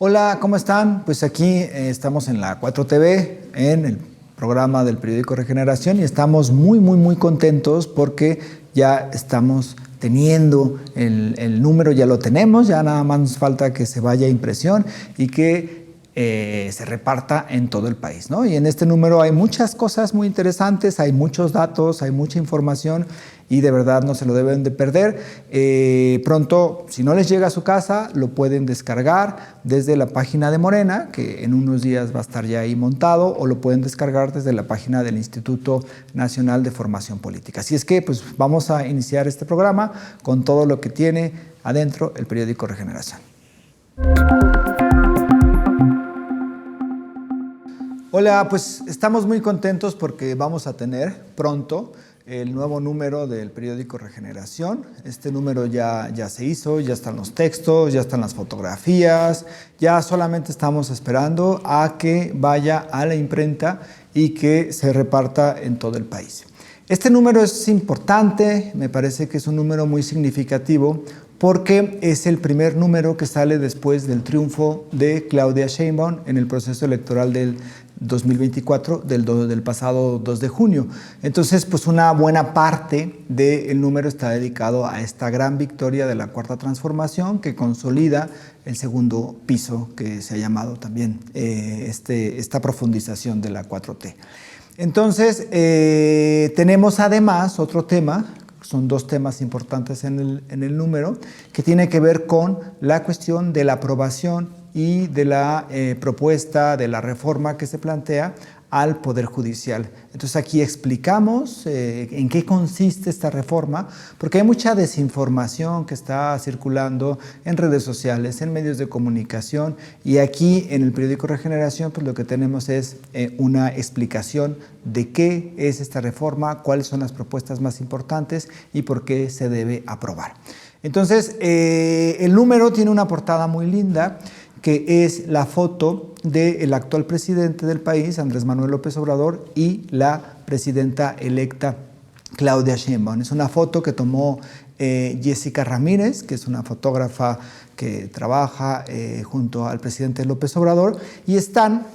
Hola, ¿cómo están? Pues aquí estamos en la 4TV, en el programa del periódico Regeneración y estamos muy contentos porque ya estamos teniendo el número, ya lo tenemos, ya nada más nos falta que se vaya a impresión y que se reparta en todo el país, ¿no? Y en este número hay muchas cosas muy interesantes, hay muchos datos, hay mucha información y de verdad no se lo deben de perder. Pronto, si no les llega a su casa, lo pueden descargar desde la página de Morena, que en unos días va a estar ya ahí montado, o lo pueden descargar desde la página del Instituto Nacional de Formación Política. Así es que pues vamos a iniciar este programa con todo lo que tiene adentro el periódico Regeneración. Hola, pues estamos muy contentos porque vamos a tener pronto el nuevo número del periódico Regeneración. Este número ya se hizo, ya están los textos, ya están las fotografías, ya solamente estamos esperando a que vaya a la imprenta y que se reparta en todo el país. Este número es importante, me parece que es un número muy significativo porque es el primer número que sale después del triunfo de Claudia Sheinbaum en el proceso electoral del 2024, del pasado 2 de junio. Entonces, pues una buena parte del número está dedicado a esta gran victoria de la Cuarta Transformación que consolida el segundo piso que se ha llamado también esta profundización de la 4T. Entonces, tenemos además otro tema. Son dos temas importantes en el número, que tiene que ver con la cuestión de la aprobación y de la propuesta de la reforma que se plantea al Poder Judicial. Entonces aquí explicamos en qué consiste esta reforma, porque hay mucha desinformación que está circulando en redes sociales, en medios de comunicación, y aquí en el periódico Regeneración pues lo que tenemos es una explicación de qué es esta reforma, cuáles son las propuestas más importantes y por qué se debe aprobar. Entonces el número tiene una portada muy linda, que es la foto del actual presidente del país, Andrés Manuel López Obrador, y la presidenta electa Claudia Sheinbaum. Es una foto que tomó Jessica Ramírez, que es una fotógrafa que trabaja junto al presidente López Obrador, y están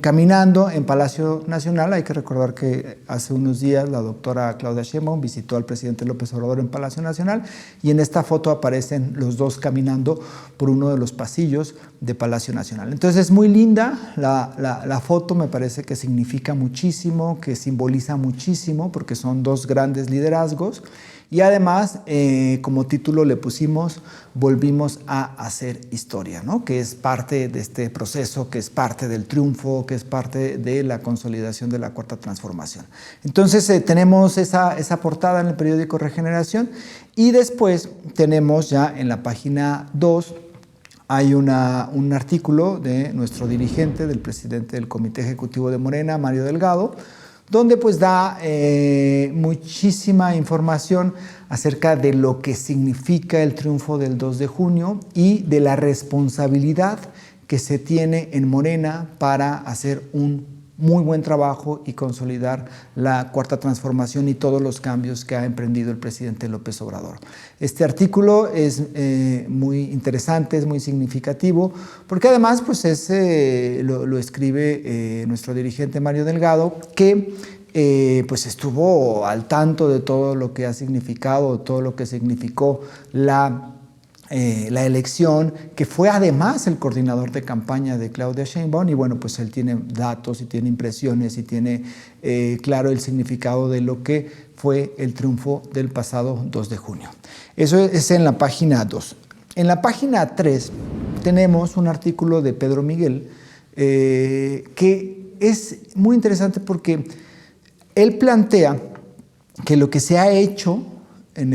caminando en Palacio Nacional. Hay que recordar que hace unos días la doctora Claudia Sheinbaum visitó al presidente López Obrador en Palacio Nacional y en esta foto aparecen los dos caminando por uno de los pasillos de Palacio Nacional. Entonces es muy linda la foto, me parece que significa muchísimo, que simboliza muchísimo porque son dos grandes liderazgos. Y además, como título le pusimos, volvimos a hacer historia, ¿no? Que es parte de este proceso, que es parte del triunfo, que es parte de la consolidación de la Cuarta Transformación. Entonces tenemos esa portada en el periódico Regeneración y después tenemos ya en la página 2 hay un artículo de nuestro dirigente, del presidente del Comité Ejecutivo de Morena, Mario Delgado, donde pues da muchísima información acerca de lo que significa el triunfo del 2 de junio y de la responsabilidad que se tiene en Morena para hacer un muy buen trabajo y consolidar la Cuarta Transformación y todos los cambios que ha emprendido el presidente López Obrador. Este artículo es muy interesante, es muy significativo, porque además pues lo escribe nuestro dirigente Mario Delgado, que pues estuvo al tanto de todo lo que ha significado, todo lo que significó la elección, que fue además el coordinador de campaña de Claudia Sheinbaum, y bueno, pues él tiene datos y tiene impresiones y tiene claro el significado de lo que fue el triunfo del pasado 2 de junio. Eso es en la página 2. En la página 3 tenemos un artículo de Pedro Miguel que es muy interesante porque él plantea que lo que se ha hecho en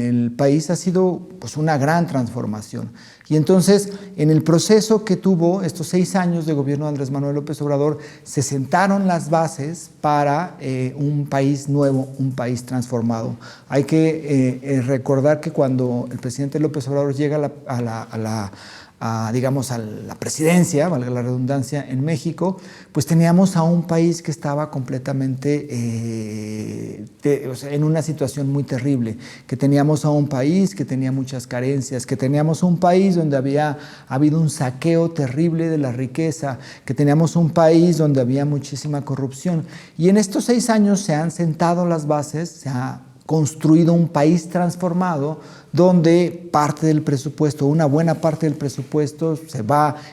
el país ha sido pues, una gran transformación. Y entonces, en el proceso que tuvo estos 6 años de gobierno de Andrés Manuel López Obrador, se sentaron las bases para un país nuevo, un país transformado. Hay que recordar que cuando el presidente López Obrador llega digamos, a la presidencia, valga la redundancia, en México, pues teníamos a un país que estaba completamente o sea, en una situación muy terrible, que teníamos a un país que tenía muchas carencias, que teníamos un país donde había habido un saqueo terrible de la riqueza, que teníamos un país donde había muchísima corrupción. Y en estos 6 años se han sentado las bases, se ha construido un país transformado donde parte del presupuesto, una buena parte del presupuesto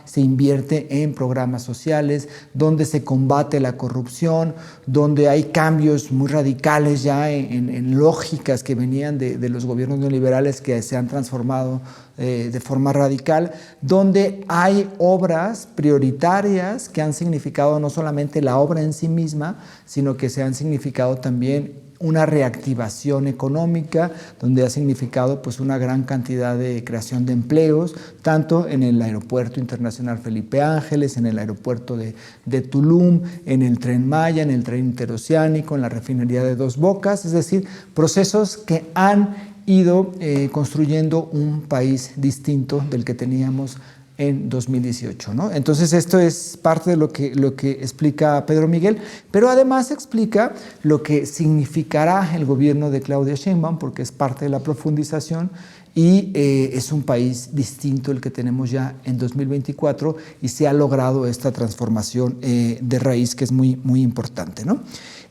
se invierte en programas sociales, donde se combate la corrupción, donde hay cambios muy radicales ya en lógicas que venían de los gobiernos neoliberales que se han transformado de forma radical, donde hay obras prioritarias que han significado no solamente la obra en sí misma, sino que se han significado también una reactivación económica, donde ha significado pues una gran cantidad de creación de empleos, tanto en el Aeropuerto Internacional Felipe Ángeles, en el aeropuerto de Tulum, en el Tren Maya, en el tren interoceánico, en la refinería de Dos Bocas, es decir, procesos que han ido construyendo un país distinto del que teníamos en 2018, ¿no? Entonces esto es parte de lo que explica Pedro Miguel, pero además explica lo que significará el gobierno de Claudia Sheinbaum, porque es parte de la profundización y es un país distinto el que tenemos ya en 2024 y se ha logrado esta transformación de raíz que es muy, muy importante, ¿no?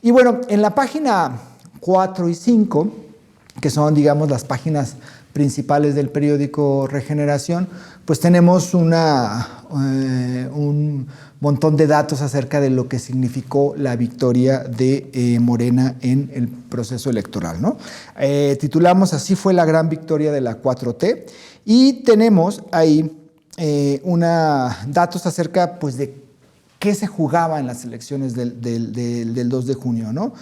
Y bueno, en la página 4 y 5, que son, digamos, las páginas principales del periódico Regeneración, pues tenemos un montón de datos acerca de lo que significó la victoria de Morena en el proceso electoral, ¿no? Titulamos Así fue la gran victoria de la 4T y tenemos ahí datos acerca pues, de qué se jugaba en las elecciones del 2 de junio, ¿no?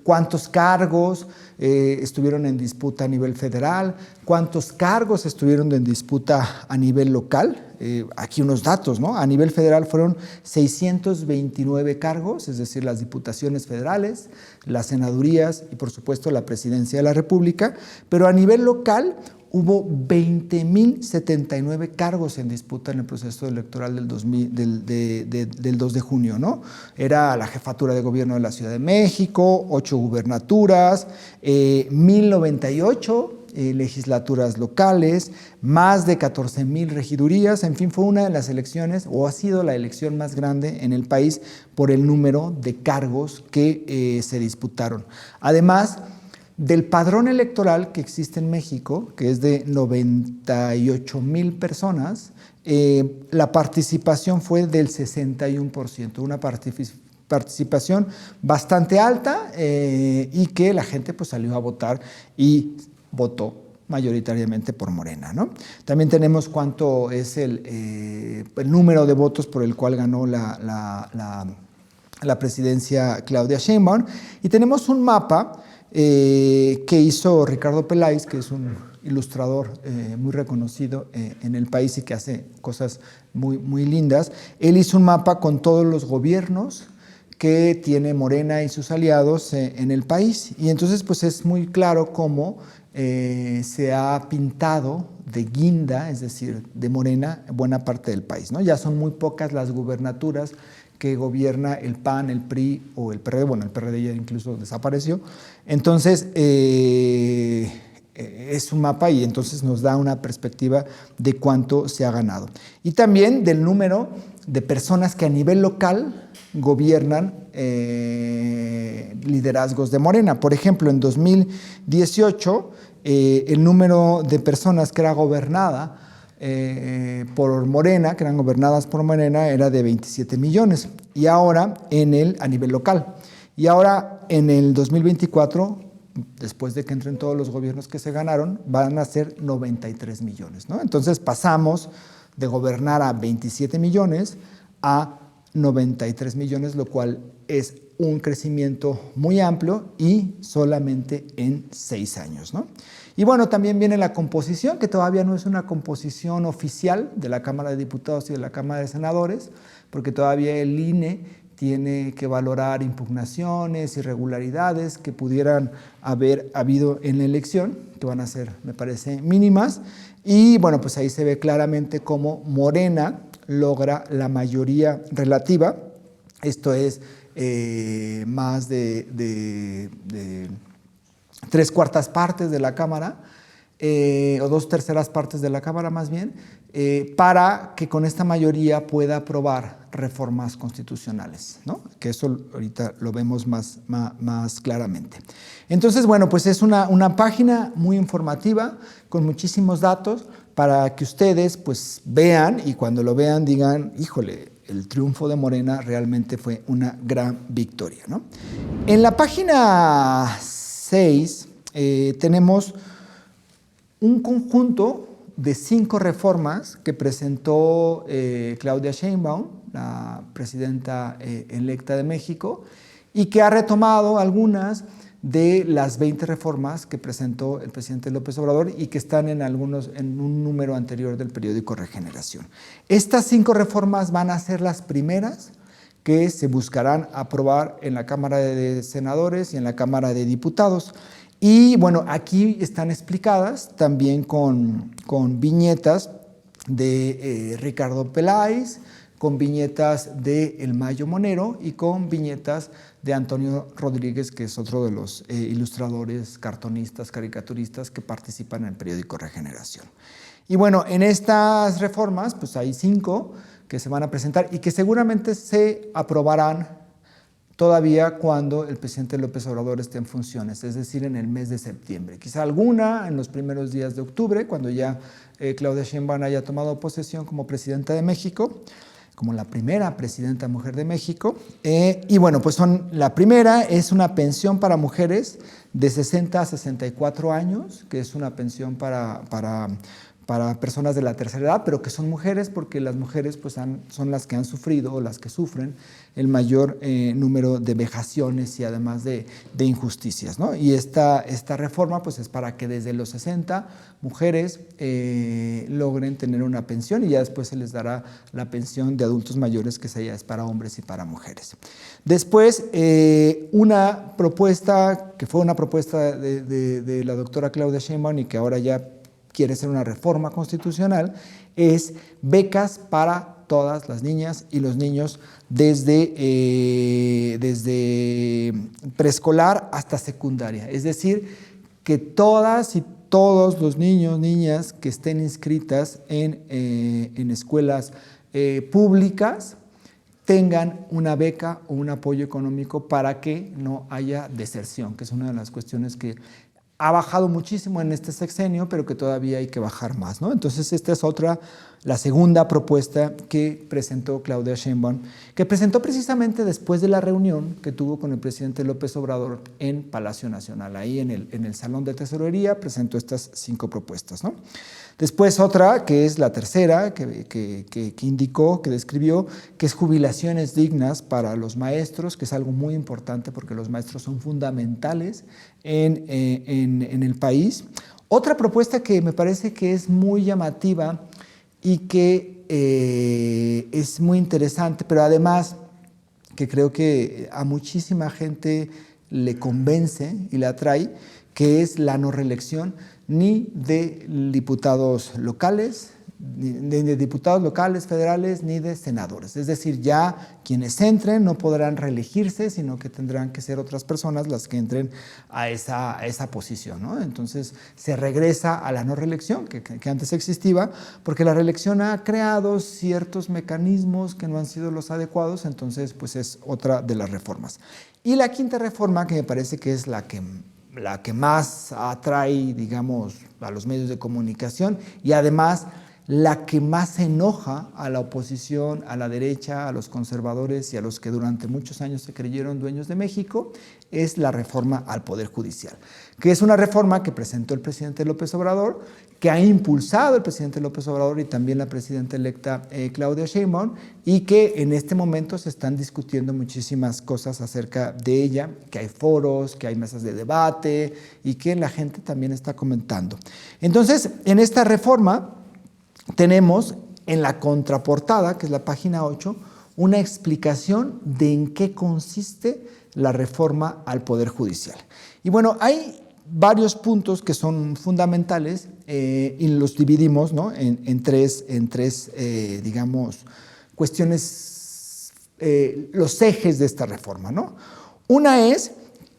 ¿Cuántos cargos estuvieron en disputa a nivel federal? ¿Cuántos cargos estuvieron en disputa a nivel local? Aquí unos datos, ¿no? A nivel federal fueron 629 cargos, es decir, las diputaciones federales, las senadurías y, por supuesto, la presidencia de la República, pero a nivel local hubo 20.079 cargos en disputa en el proceso electoral del 2 de junio, ¿no? Era la jefatura de gobierno de la Ciudad de México, 8 gubernaturas, 1.098 legislaturas locales, más de 14.000 regidurías, en fin, fue una de las elecciones, o ha sido la elección más grande en el país por el número de cargos que se disputaron. Además, del padrón electoral que existe en México, que es de 98,000 personas, la participación fue del 61%, una participación bastante alta y que la gente pues, salió a votar y votó mayoritariamente por Morena, ¿no? También tenemos cuánto es el número de votos por el cual ganó la presidencia Claudia Sheinbaum, y tenemos un mapa que hizo Ricardo Peláez, que es un ilustrador muy reconocido en el país y que hace cosas muy, muy lindas. Él hizo un mapa con todos los gobiernos que tiene Morena y sus aliados en el país, y entonces pues es muy claro cómo se ha pintado de guinda, es decir, de Morena, buena parte del país, ¿no? Ya son muy pocas las gubernaturas que gobierna el PAN, el PRI o el PRD, bueno, el PRD ya incluso desapareció. Entonces, es un mapa y entonces nos da una perspectiva de cuánto se ha ganado. Y también del número de personas que a nivel local gobiernan liderazgos de Morena. Por ejemplo, en 2018, el número de personas que era gobernada por Morena, que eran gobernadas por Morena, era de 27 millones, y ahora a nivel local. Y ahora en el 2024, después de que entren todos los gobiernos que se ganaron, van a ser 93 millones, ¿no? Entonces pasamos de gobernar a 27 millones a 93 millones, lo cual es un crecimiento muy amplio y solamente en 6 años, ¿no? Y bueno, también viene la composición, que todavía no es una composición oficial de la Cámara de Diputados y de la Cámara de Senadores, porque todavía el INE tiene que valorar impugnaciones, irregularidades que pudieran haber habido en la elección, que van a ser, me parece, mínimas. Y bueno, pues ahí se ve claramente cómo Morena logra la mayoría relativa, esto es más de 3/4 partes de la Cámara, o 2/3 partes de la Cámara más bien, para que con esta mayoría pueda aprobar reformas constitucionales, ¿no? Que eso ahorita lo vemos más claramente. Entonces, bueno, pues es una página muy informativa, con muchísimos datos, para que ustedes pues vean y cuando lo vean digan, híjole, el triunfo de Morena realmente fue una gran victoria, ¿no? En la página 6 tenemos un conjunto de 5 reformas que presentó Claudia Sheinbaum, la presidenta electa de México, y que ha retomado algunas de las 20 reformas que presentó el presidente López Obrador y que están en un número anterior del periódico Regeneración. Estas 5 reformas van a ser las primeras que se buscarán aprobar en la Cámara de Senadores y en la Cámara de Diputados. Y bueno, aquí están explicadas también con viñetas de Ricardo Peláez, con viñetas de El Mayo Monero y con viñetas de Antonio Rodríguez, que es otro de los ilustradores, cartonistas, caricaturistas que participan en el periódico Regeneración. Y bueno, en estas reformas, pues hay 5 que se van a presentar y que seguramente se aprobarán todavía cuando el presidente López Obrador esté en funciones, es decir, en el mes de septiembre. Quizá alguna en los primeros días de octubre, cuando ya Claudia Sheinbaum haya tomado posesión como presidenta de México, como la primera presidenta mujer de México. Y bueno, pues la primera es una pensión para mujeres de 60 a 64 años, que es una pensión para personas de la tercera edad, pero que son mujeres porque las mujeres pues, son las que han sufrido o las que sufren el mayor número de vejaciones y además de injusticias, ¿no? Y esta reforma pues, es para que desde los 60 mujeres logren tener una pensión y ya después se les dará la pensión de adultos mayores, que esa ya es para hombres y para mujeres. Después, una propuesta que fue una propuesta de la doctora Claudia Sheinbaum y que ahora ya quiere ser una reforma constitucional, es becas para todas las niñas y los niños desde preescolar hasta secundaria. Es decir, que todas y todos los niños, niñas que estén inscritas en escuelas públicas tengan una beca o un apoyo económico para que no haya deserción, que es una de las cuestiones que ha bajado muchísimo en este sexenio, pero que todavía hay que bajar más, ¿no? Entonces, esta es la segunda propuesta que presentó Claudia Sheinbaum, que presentó precisamente después de la reunión que tuvo con el presidente López Obrador en Palacio Nacional. Ahí en el Salón de Tesorería presentó estas 5 propuestas, ¿no? Después otra, que es la tercera, que indicó, que describió, que es jubilaciones dignas para los maestros, que es algo muy importante porque los maestros son fundamentales en el país. Otra propuesta que me parece que es muy llamativa y que es muy interesante, pero además que creo que a muchísima gente le convence y le atrae, que es la no reelección ni de diputados locales, federales, ni de senadores. Es decir, ya quienes entren no podrán reelegirse, sino que tendrán que ser otras personas las que entren a esa posición, ¿no? Entonces, se regresa a la no reelección, que antes existía, porque la reelección ha creado ciertos mecanismos que no han sido los adecuados, entonces, pues es otra de las reformas. Y la quinta reforma, que me parece que es la que más atrae, digamos, a los medios de comunicación y además la que más enoja a la oposición, a la derecha, a los conservadores y a los que durante muchos años se creyeron dueños de México, es la reforma al Poder Judicial, que es una reforma que presentó el presidente López Obrador, que ha impulsado el presidente López Obrador y también la presidenta electa Claudia Sheinbaum, y que en este momento se están discutiendo muchísimas cosas acerca de ella, que hay foros, que hay mesas de debate y que la gente también está comentando. Entonces, en esta reforma tenemos en la contraportada, que es la página 8, una explicación de en qué consiste la reforma al Poder Judicial. Y bueno, hay varios puntos que son fundamentales y los dividimos, ¿no?, en tres digamos, cuestiones, los ejes de esta reforma, ¿no? Una es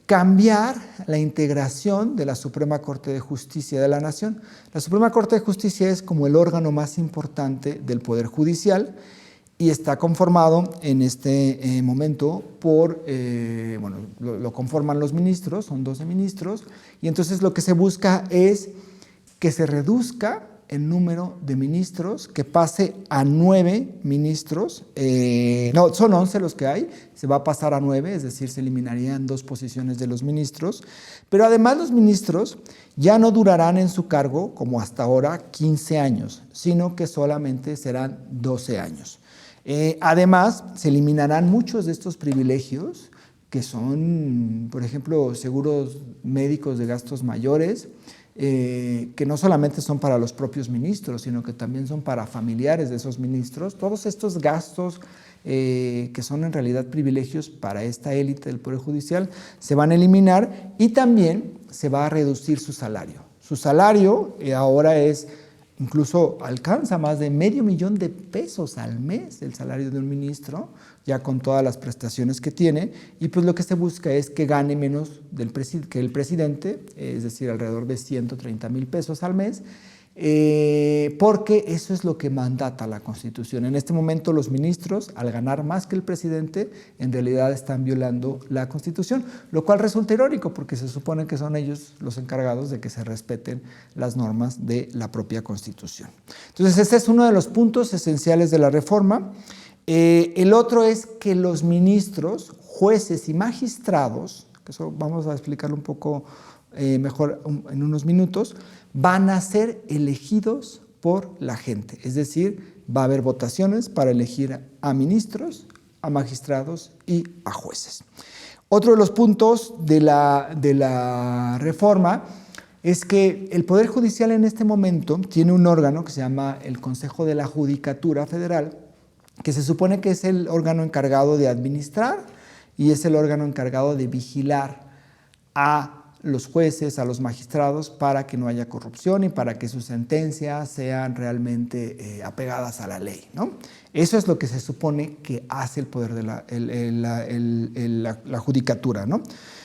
cambiar la integración de la Suprema Corte de Justicia de la Nación. La Suprema Corte de Justicia es como el órgano más importante del Poder Judicial y está conformado en este momento por, bueno, lo conforman los ministros, son 12 ministros, y entonces lo que se busca es que se reduzca el número de ministros, que pase a 9 ministros, no, son 11 los que hay, se va a pasar a 9, es decir, se eliminarían 2 posiciones de los ministros, pero además los ministros ya no durarán en su cargo, como hasta ahora, 15 años, sino que solamente serán 12 años. Además, se eliminarán muchos de estos privilegios, que son, por ejemplo, seguros médicos de gastos mayores, que no solamente son para los propios ministros, sino que también son para familiares de esos ministros. Todos estos gastos que son en realidad privilegios para esta élite del Poder Judicial se van a eliminar y también se va a reducir su salario. Su salario ahora incluso alcanza más de $500,000 al mes el salario de un ministro, ya con todas las prestaciones que tiene, y pues lo que se busca es que gane menos que el presidente, es decir, alrededor de $130,000 al mes, porque eso es lo que mandata la Constitución. En este momento los ministros, al ganar más que el presidente, en realidad están violando la Constitución, lo cual resulta irónico porque se supone que son ellos los encargados de que se respeten las normas de la propia Constitución. Entonces, este es uno de los puntos esenciales de la reforma. El otro es que los ministros, jueces y magistrados, que eso vamos a explicarlo un poco mejor en unos minutos, van a ser elegidos por la gente. Es decir, va a haber votaciones para elegir a ministros, a magistrados y a jueces. Otro de los puntos de la reforma es que el Poder Judicial en este momento tiene un órgano que se llama el Consejo de la Judicatura Federal, que se supone que es el órgano encargado de administrar y es el órgano encargado de vigilar a los jueces, a los magistrados, para que no haya corrupción y para que sus sentencias sean realmente apegadas a la ley, ¿no? Eso es lo que se supone que hace el poder de la judicatura, ¿no?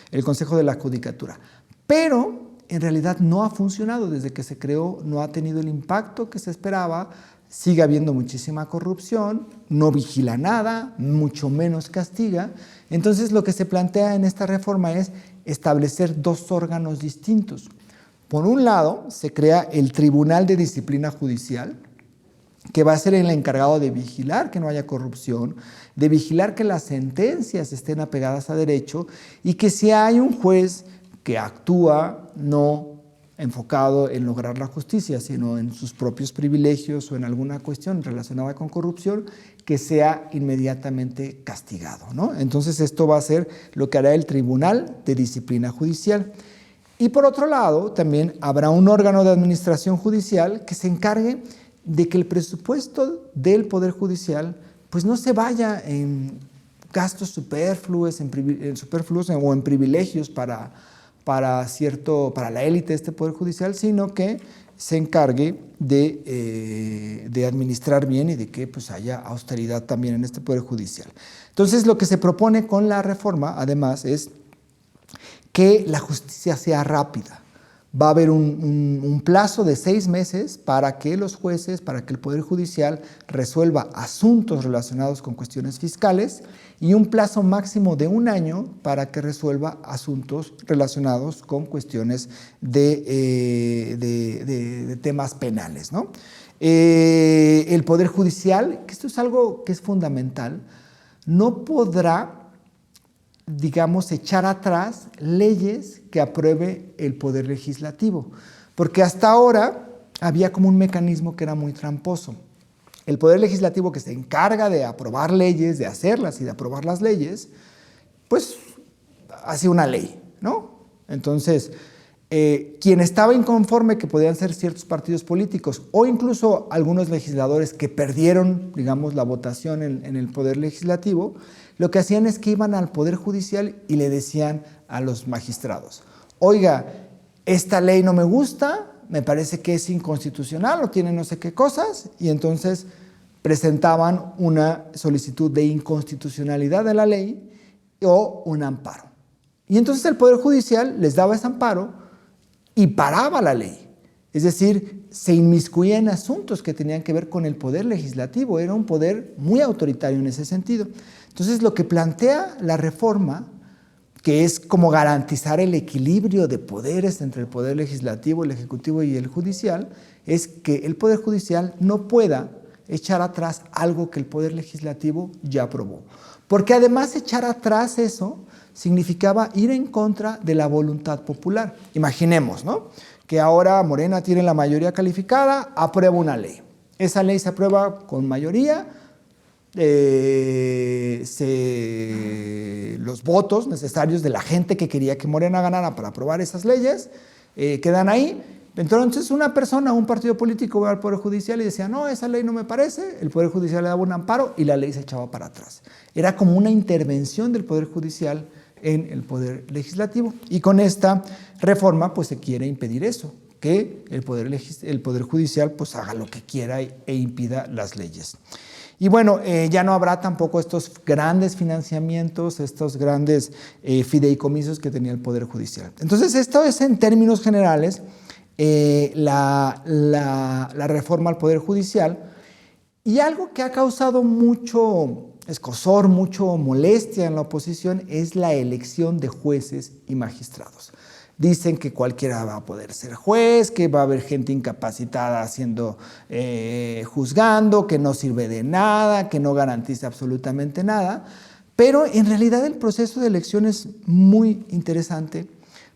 El Consejo de la Judicatura. Pero en realidad no ha funcionado desde que se creó, no ha tenido el impacto que se esperaba, sigue habiendo muchísima corrupción, no vigila nada, mucho menos castiga. Entonces lo que se plantea en esta reforma es establecer 2 órganos distintos. Por un lado, se crea el Tribunal de Disciplina Judicial, que va a ser el encargado de vigilar que no haya corrupción, de vigilar que las sentencias estén apegadas a derecho y que si hay un juez que actúa no enfocado en lograr la justicia, sino en sus propios privilegios o en alguna cuestión relacionada con corrupción, que sea inmediatamente castigado, ¿no? Entonces esto va a ser lo que hará el Tribunal de Disciplina Judicial. Y por otro lado, también habrá un órgano de administración judicial que se encargue de que el presupuesto del Poder Judicial pues no se vaya en gastos superfluos, o en privilegios para la élite de este Poder Judicial, sino que se encargue de administrar bien y de que pues, haya austeridad también en este Poder Judicial. Entonces, lo que se propone con la reforma, además, es que la justicia sea rápida. Va a haber un plazo de 6 meses para que los jueces, para que el Poder Judicial resuelva asuntos relacionados con cuestiones fiscales y un plazo máximo de 1 año para que resuelva asuntos relacionados con cuestiones de temas penales, ¿no? El Poder Judicial, que esto es algo que es fundamental, no podrá, digamos, echar atrás leyes que apruebe el Poder Legislativo, porque hasta ahora había como un mecanismo que era muy tramposo. El Poder Legislativo, que se encarga de aprobar leyes, de hacerlas y de aprobar las leyes, pues hace una ley, ¿no? Entonces, quien estaba inconforme que podían ser ciertos partidos políticos o incluso algunos legisladores que perdieron, digamos, la votación en el Poder Legislativo, lo que hacían es que iban al Poder Judicial y le decían a los magistrados: oiga, esta ley no me gusta, me parece que es inconstitucional o tiene no sé qué cosas, y entonces presentaban una solicitud de inconstitucionalidad de la ley o un amparo. Y entonces el Poder Judicial les daba ese amparo y paraba la ley. Es decir, se inmiscuía en asuntos que tenían que ver con el Poder Legislativo. Era un poder muy autoritario en ese sentido. Entonces, lo que plantea la reforma, que es como garantizar el equilibrio de poderes entre el Poder Legislativo, el Ejecutivo y el Judicial, es que el Poder Judicial no pueda echar atrás algo que el Poder Legislativo ya aprobó. Porque además echar atrás eso significaba ir en contra de la voluntad popular. Imaginemos, ¿no?, que ahora Morena tiene la mayoría calificada, aprueba una ley. Esa ley se aprueba con mayoría, los votos necesarios de la gente que quería que Morena ganara para aprobar esas leyes quedan ahí. Entonces una persona, un partido político va al Poder Judicial y decía: no, esa ley no me parece. El Poder Judicial le daba un amparo y la ley se echaba para atrás. Era como una intervención del Poder Judicial en el Poder Legislativo. Y con esta reforma pues se quiere impedir eso, que el Poder Judicial pues haga lo que quiera e impida las leyes. Y bueno, ya no habrá tampoco estos grandes financiamientos, estos grandes fideicomisos que tenía el Poder Judicial. Entonces, esto es en términos generales la reforma al Poder Judicial. Y algo que ha causado mucho escozor, mucho molestia en la oposición es la elección de jueces y magistrados. Dicen que cualquiera va a poder ser juez, que va a haber gente incapacitada juzgando, que no sirve de nada, que no garantiza absolutamente nada. Pero en realidad el proceso de elección es muy interesante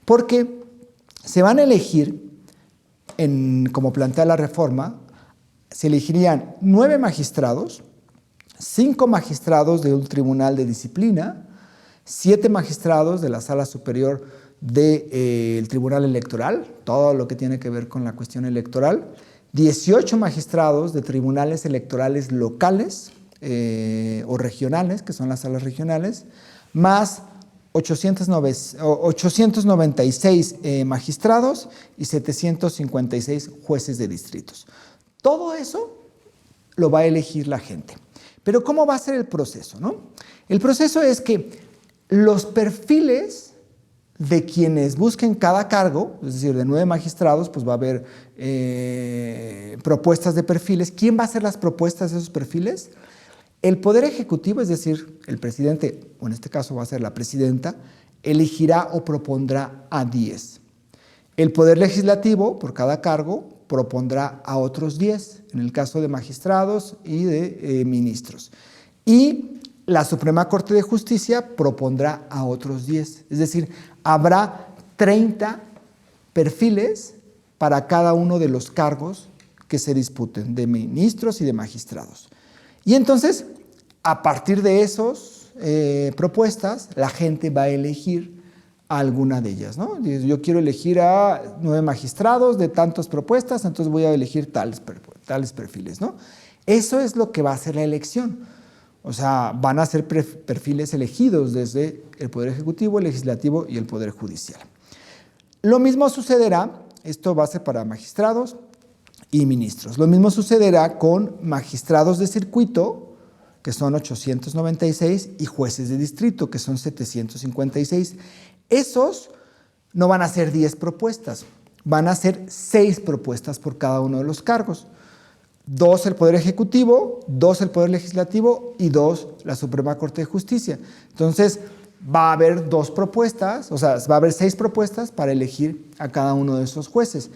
porque se van a elegir, como plantea la reforma, se elegirían 9 magistrados, 5 magistrados de un tribunal de disciplina, 7 magistrados de la Sala Superior del Tribunal Electoral, todo lo que tiene que ver con la cuestión electoral, 18 magistrados de tribunales electorales locales o regionales, que son las salas regionales, más 896 magistrados y 756 jueces de distritos. Todo eso lo va a elegir la gente. Pero ¿cómo va a ser el proceso, no? El proceso es que los perfiles de quienes busquen cada cargo, es decir, de 9 magistrados, pues va a haber propuestas de perfiles. ¿Quién va a hacer las propuestas de esos perfiles? El Poder Ejecutivo, es decir, el presidente, o en este caso va a ser la presidenta, elegirá o propondrá a 10. El Poder Legislativo, por cada cargo, propondrá a otros 10, en el caso de magistrados y de ministros. Y la Suprema Corte de Justicia propondrá a otros 10. Es decir, habrá 30 perfiles para cada uno de los cargos que se disputen, de ministros y de magistrados. Y entonces, a partir de esas propuestas, la gente va a elegir a alguna de ellas, ¿no? Yo quiero elegir a 9 magistrados de tantas propuestas, entonces voy a elegir tales perfiles, ¿no? Eso es lo que va a ser la elección. O sea, van a ser perfiles elegidos desde el Poder Ejecutivo, el Legislativo y el Poder Judicial. Lo mismo sucederá, esto va a ser para magistrados y ministros. Lo mismo sucederá con magistrados de circuito, que son 896, y jueces de distrito, que son 756. Esos no van a ser 10 propuestas, van a ser 6 propuestas por cada uno de los cargos. 2 el Poder Ejecutivo, 2 el Poder Legislativo y 2 la Suprema Corte de Justicia. Entonces, va a haber 2 propuestas, o sea, va a haber 6 propuestas para elegir a cada uno de esos jueces.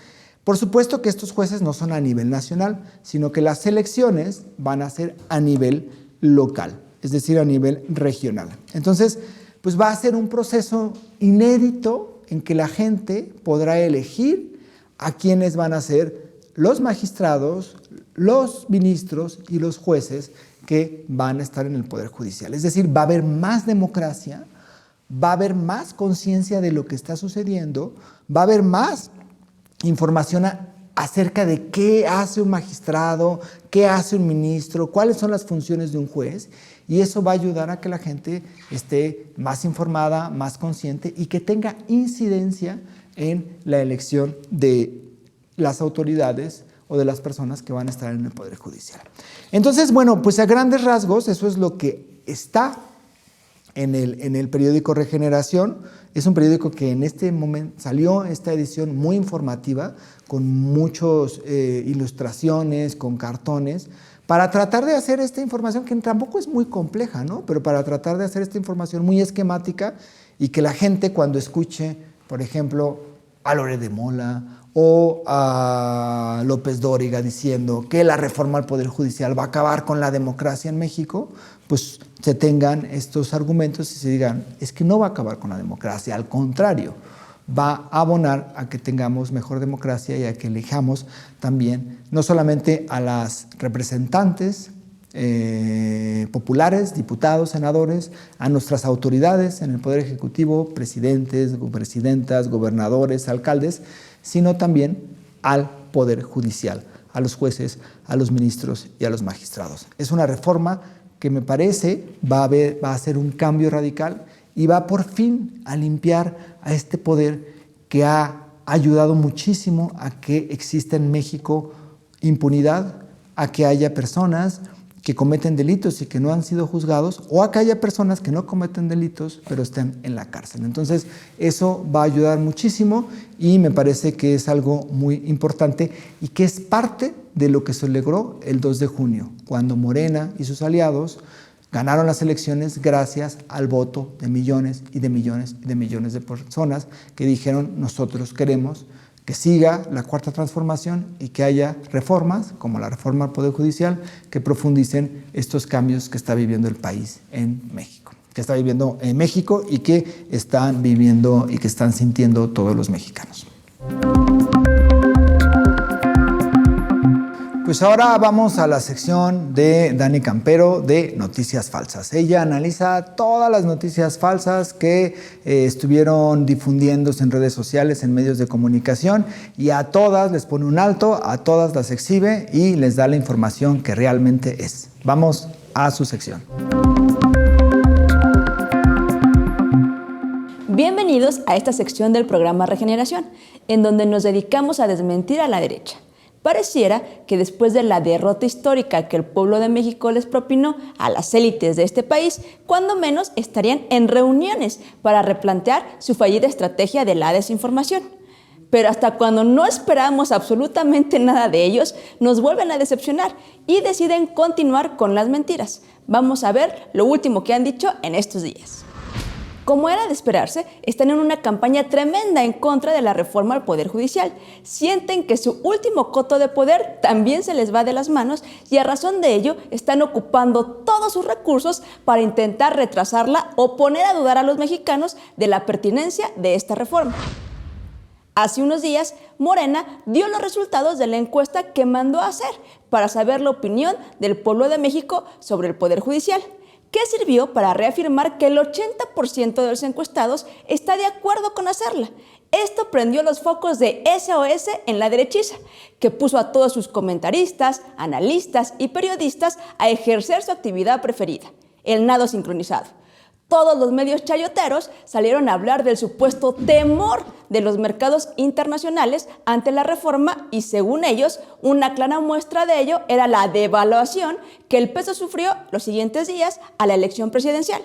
Por supuesto que estos jueces no son a nivel nacional, sino que las elecciones van a ser a nivel local, es decir, a nivel regional. Entonces, pues va a ser un proceso inédito en que la gente podrá elegir a quienes van a ser los magistrados, los ministros y los jueces que van a estar en el Poder Judicial. Es decir, va a haber más democracia, va a haber más conciencia de lo que está sucediendo, va a haber más información acerca de qué hace un magistrado, qué hace un ministro, cuáles son las funciones de un juez, y eso va a ayudar a que la gente esté más informada, más consciente y que tenga incidencia en la elección de las autoridades o de las personas que van a estar en el Poder Judicial. Entonces, bueno, pues a grandes rasgos eso es lo que está en el periódico Regeneración. Es un periódico que en este momento salió esta edición muy informativa, con muchas ilustraciones, con cartones, para tratar de hacer esta información, que tampoco es muy compleja, ¿no? Pero para tratar de hacer esta información muy esquemática y que la gente cuando escuche, por ejemplo, a Loret de Mola o a López Dóriga diciendo que la reforma al Poder Judicial va a acabar con la democracia en México, pues se tengan estos argumentos y se digan, es que no va a acabar con la democracia, al contrario, va a abonar a que tengamos mejor democracia y a que elijamos también no solamente a las representantes populares, diputados, senadores, a nuestras autoridades en el Poder Ejecutivo, presidentes, presidentas, gobernadores, alcaldes, sino también al Poder Judicial, a los jueces, a los ministros y a los magistrados. Es una reforma que me parece va a hacer un cambio radical y va por fin a limpiar a este poder que ha ayudado muchísimo a que exista en México impunidad, a que haya personas que cometen delitos y que no han sido juzgados, o a que haya personas que no cometen delitos pero estén en la cárcel. Entonces eso va a ayudar muchísimo y me parece que es algo muy importante y que es parte de lo que se logró el 2 de junio, cuando Morena y sus aliados ganaron las elecciones gracias al voto de millones y de millones y de millones de personas que dijeron: nosotros queremos que siga la Cuarta Transformación y que haya reformas, como la reforma al Poder Judicial, que profundicen estos cambios que está viviendo el país en México, y que están viviendo y que están sintiendo todos los mexicanos. Pues ahora vamos a la sección de Dani Campero de Noticias Falsas. Ella analiza todas las noticias falsas que estuvieron difundiéndose en redes sociales, en medios de comunicación, y a todas les pone un alto, a todas las exhibe y les da la información que realmente es. Vamos a su sección. Bienvenidos a esta sección del programa Regeneración, en donde nos dedicamos a desmentir a la derecha. Pareciera que después de la derrota histórica que el pueblo de México les propinó a las élites de este país, cuando menos estarían en reuniones para replantear su fallida estrategia de la desinformación. Pero hasta cuando no esperamos absolutamente nada de ellos, nos vuelven a decepcionar y deciden continuar con las mentiras. Vamos a ver lo último que han dicho en estos días. Como era de esperarse, están en una campaña tremenda en contra de la reforma al Poder Judicial. Sienten que su último coto de poder también se les va de las manos y a razón de ello están ocupando todos sus recursos para intentar retrasarla o poner a dudar a los mexicanos de la pertinencia de esta reforma. Hace unos días, Morena dio los resultados de la encuesta que mandó a hacer para saber la opinión del pueblo de México sobre el Poder Judicial, que sirvió para reafirmar que el 80% de los encuestados está de acuerdo con hacerla. Esto prendió los focos de SOS en la derechiza, que puso a todos sus comentaristas, analistas y periodistas a ejercer su actividad preferida, el nado sincronizado. Todos los medios chayoteros salieron a hablar del supuesto temor de los mercados internacionales ante la reforma y, según ellos, una clara muestra de ello era la devaluación que el peso sufrió los siguientes días a la elección presidencial.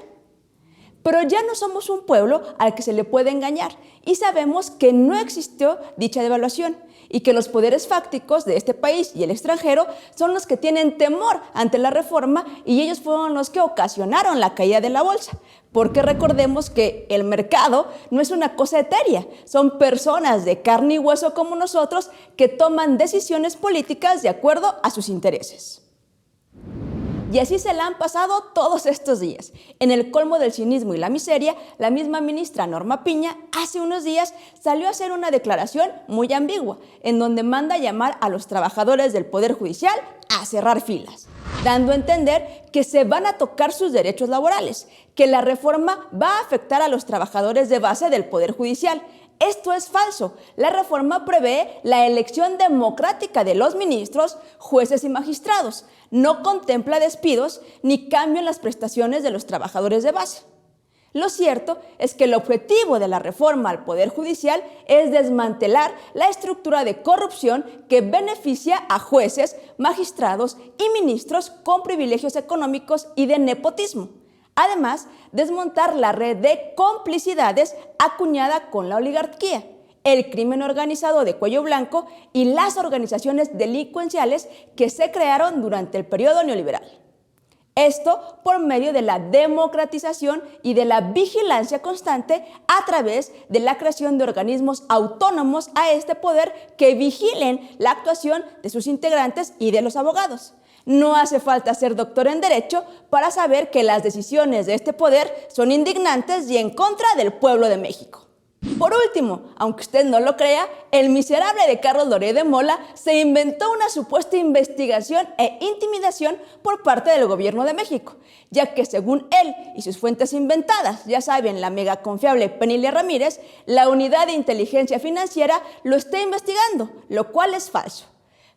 Pero ya no somos un pueblo al que se le puede engañar y sabemos que no existió dicha devaluación y que los poderes fácticos de este país y el extranjero son los que tienen temor ante la reforma y ellos fueron los que ocasionaron la caída de la bolsa. Porque recordemos que el mercado no es una cosa etérea, son personas de carne y hueso como nosotros que toman decisiones políticas de acuerdo a sus intereses. Y así se la han pasado todos estos días. En el colmo del cinismo y la miseria, la misma ministra Norma Piña hace unos días salió a hacer una declaración muy ambigua, en donde manda llamar a los trabajadores del Poder Judicial a cerrar filas. dando a entender que se van a tocar sus derechos laborales, que la reforma va a afectar a los trabajadores de base del Poder Judicial. Esto es falso. La reforma prevé la elección democrática de los ministros, jueces y magistrados. No contempla despidos ni cambio en las prestaciones de los trabajadores de base. Lo cierto es que el objetivo de la reforma al Poder Judicial es desmantelar la estructura de corrupción que beneficia a jueces, magistrados y ministros con privilegios económicos y de nepotismo. Además, desmontar la red de complicidades acuñada con la oligarquía, el crimen organizado de cuello blanco y las organizaciones delincuenciales que se crearon durante el periodo neoliberal. Esto por medio de la democratización y de la vigilancia constante a través de la creación de organismos autónomos a este poder que vigilen la actuación de sus integrantes y de los abogados. No hace falta ser doctor en Derecho para saber que las decisiones de este poder son indignantes y en contra del pueblo de México. Por último, aunque usted no lo crea, el miserable de Carlos Loret de Mola se inventó una supuesta investigación e intimidación por parte del gobierno de México, ya que según él y sus fuentes inventadas, ya saben, la mega confiable Penilea Ramírez, la Unidad de Inteligencia Financiera lo está investigando, lo cual es falso.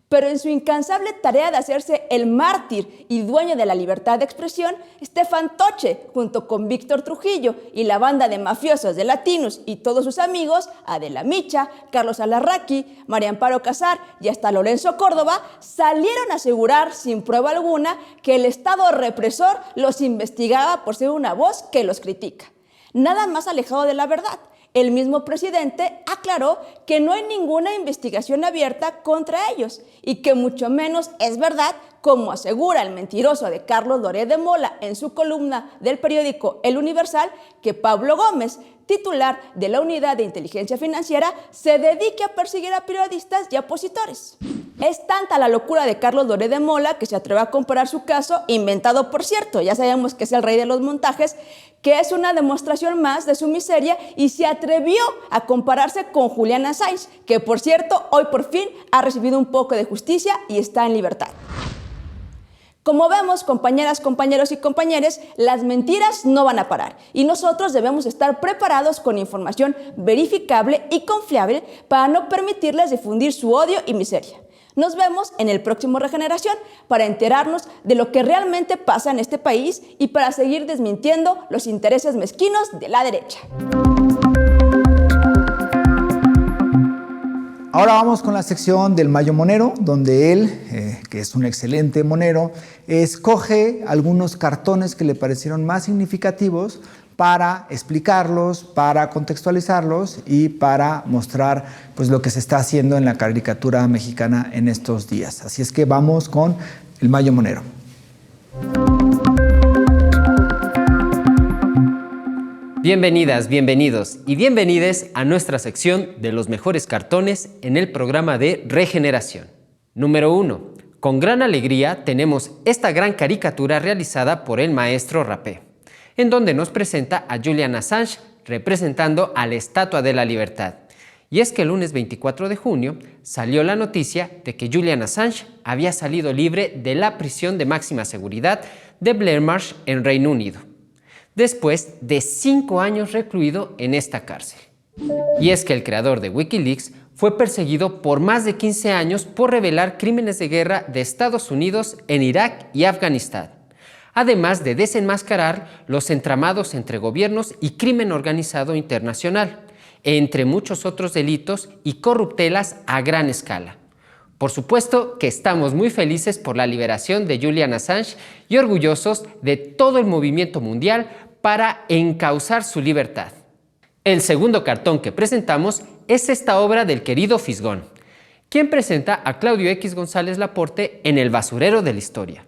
Pero en su incansable tarea de hacerse el mártir y dueño de la libertad de expresión, Stefan Toche, junto con Víctor Trujillo y la banda de mafiosos de Latinos y todos sus amigos, Adela Micha, Carlos Alarraqui, María Amparo Casar y hasta Lorenzo Córdoba, salieron a asegurar sin prueba alguna que el Estado represor los investigaba por ser una voz que los critica. Nada más alejado de la verdad. El mismo presidente aclaró que no hay ninguna investigación abierta contra ellos y que mucho menos es verdad, como asegura el mentiroso de Carlos Loret de Mola en su columna del periódico El Universal, que Pablo Gómez, titular de la Unidad de Inteligencia Financiera, se dedique a perseguir a periodistas y opositores. Es tanta la locura de Carlos Loret de Mola que se atreve a comparar su caso, inventado por cierto, ya sabemos que es el rey de los montajes, que es una demostración más de su miseria, y se atrevió a compararse con Julian Assange, que por cierto hoy por fin ha recibido un poco de justicia y está en libertad. Como vemos, compañeras, compañeros y compañeres, las mentiras no van a parar y nosotros debemos estar preparados con información verificable y confiable para no permitirles difundir su odio y miseria. Nos vemos en el próximo Regeneración para enterarnos de lo que realmente pasa en este país y para seguir desmintiendo los intereses mezquinos de la derecha. Ahora vamos con la sección del Mayo Monero, donde él, que es un excelente monero, escoge algunos cartones que le parecieron más significativos para explicarlos, para contextualizarlos y para mostrar pues, lo que se está haciendo en la caricatura mexicana en estos días. Así es que vamos con el Mayo Monero. Bienvenidas, bienvenidos y bienvenides a nuestra sección de los mejores cartones en el programa de Regeneración. Número 1. Con gran alegría tenemos esta gran caricatura realizada por el maestro Rapé, en donde nos presenta a Julian Assange representando a la Estatua de la Libertad. Y es que el lunes 24 de junio salió la noticia de que Julian Assange había salido libre de la prisión de máxima seguridad de Blair Marsh en Reino Unido, después de 5 años recluido en esta cárcel. Y es que el creador de Wikileaks fue perseguido por más de 15 años por revelar crímenes de guerra de Estados Unidos en Irak y Afganistán, además de desenmascarar los entramados entre gobiernos y crimen organizado internacional, entre muchos otros delitos y corruptelas a gran escala. Por supuesto que estamos muy felices por la liberación de Julian Assange y orgullosos de todo el movimiento mundial para encauzar su libertad. El segundo cartón que presentamos es esta obra del querido Fisgón, quien presenta a Claudio X González Laporte en el basurero de la historia.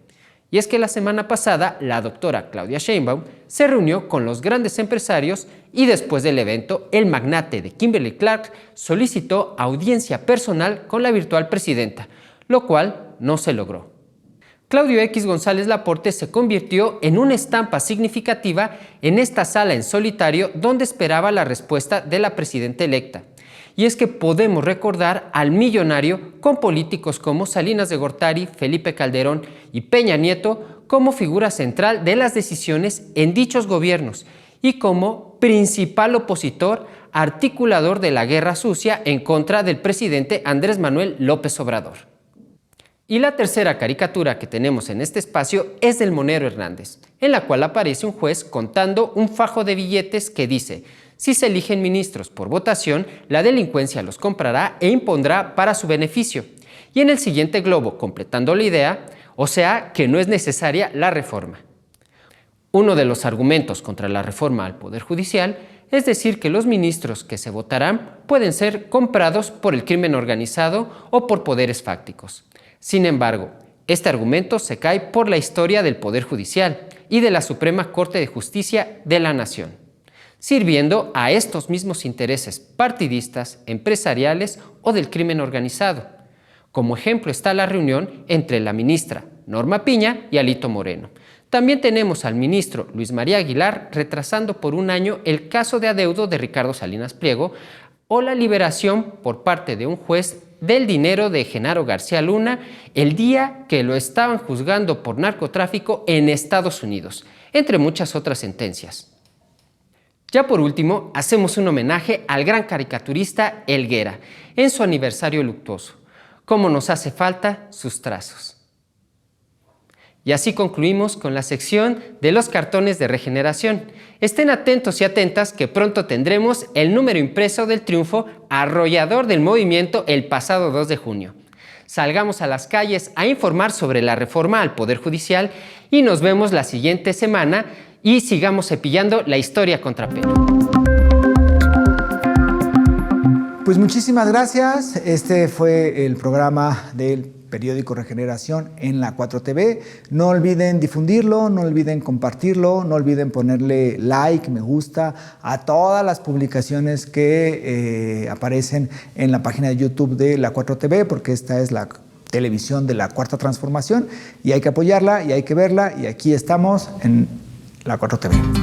Y es que la semana pasada la doctora Claudia Sheinbaum se reunió con los grandes empresarios y después del evento el magnate de Kimberly-Clark solicitó audiencia personal con la virtual presidenta, lo cual no se logró. Claudio X González Laporte se convirtió en una estampa significativa en esta sala en solitario donde esperaba la respuesta de la presidenta electa. y es que podemos recordar al millonario con políticos como Salinas de Gortari, Felipe Calderón y Peña Nieto como figura central de las decisiones en dichos gobiernos y como principal opositor articulador de la guerra sucia en contra del presidente Andrés Manuel López Obrador. Y la tercera caricatura que tenemos en este espacio es del Monero Hernández, en la cual aparece un juez contando un fajo de billetes que dice: si se eligen ministros por votación, la delincuencia los comprará e impondrá para su beneficio. Y en el siguiente globo, completando la idea, o sea que no es necesaria la reforma. Uno de los argumentos contra la reforma al Poder Judicial es decir que los ministros que se votarán pueden ser comprados por el crimen organizado o por poderes fácticos. Sin embargo, este argumento se cae por la historia del Poder Judicial y de la Suprema Corte de Justicia de la Nación, sirviendo a estos mismos intereses partidistas, empresariales o del crimen organizado. Como ejemplo está la reunión entre la ministra Norma Piña y Alito Moreno. También tenemos al ministro Luis María Aguilar retrasando por un año el caso de adeudo de Ricardo Salinas Pliego o la liberación por parte de un juez del dinero de Genaro García Luna el día que lo estaban juzgando por narcotráfico en Estados Unidos, entre muchas otras sentencias. Ya por último, hacemos un homenaje al gran caricaturista Helguera en su aniversario luctuoso. ¿Cómo nos hace falta sus trazos? Y así concluimos con la sección de los cartones de regeneración. Estén atentos y atentas que pronto tendremos el número impreso del triunfo arrollador del movimiento el pasado 2 de junio. Salgamos a las calles a informar sobre la reforma al Poder Judicial y nos vemos la siguiente semana y sigamos cepillando la historia contra Perú. Pues muchísimas gracias. Este fue el programa del periódico Regeneración en la 4TV. No olviden difundirlo, no olviden compartirlo, no olviden ponerle like, me gusta a todas las publicaciones que aparecen en la página de YouTube de la 4TV, porque esta es la televisión de la Cuarta Transformación y hay que apoyarla y hay que verla, y aquí estamos en la 4TV.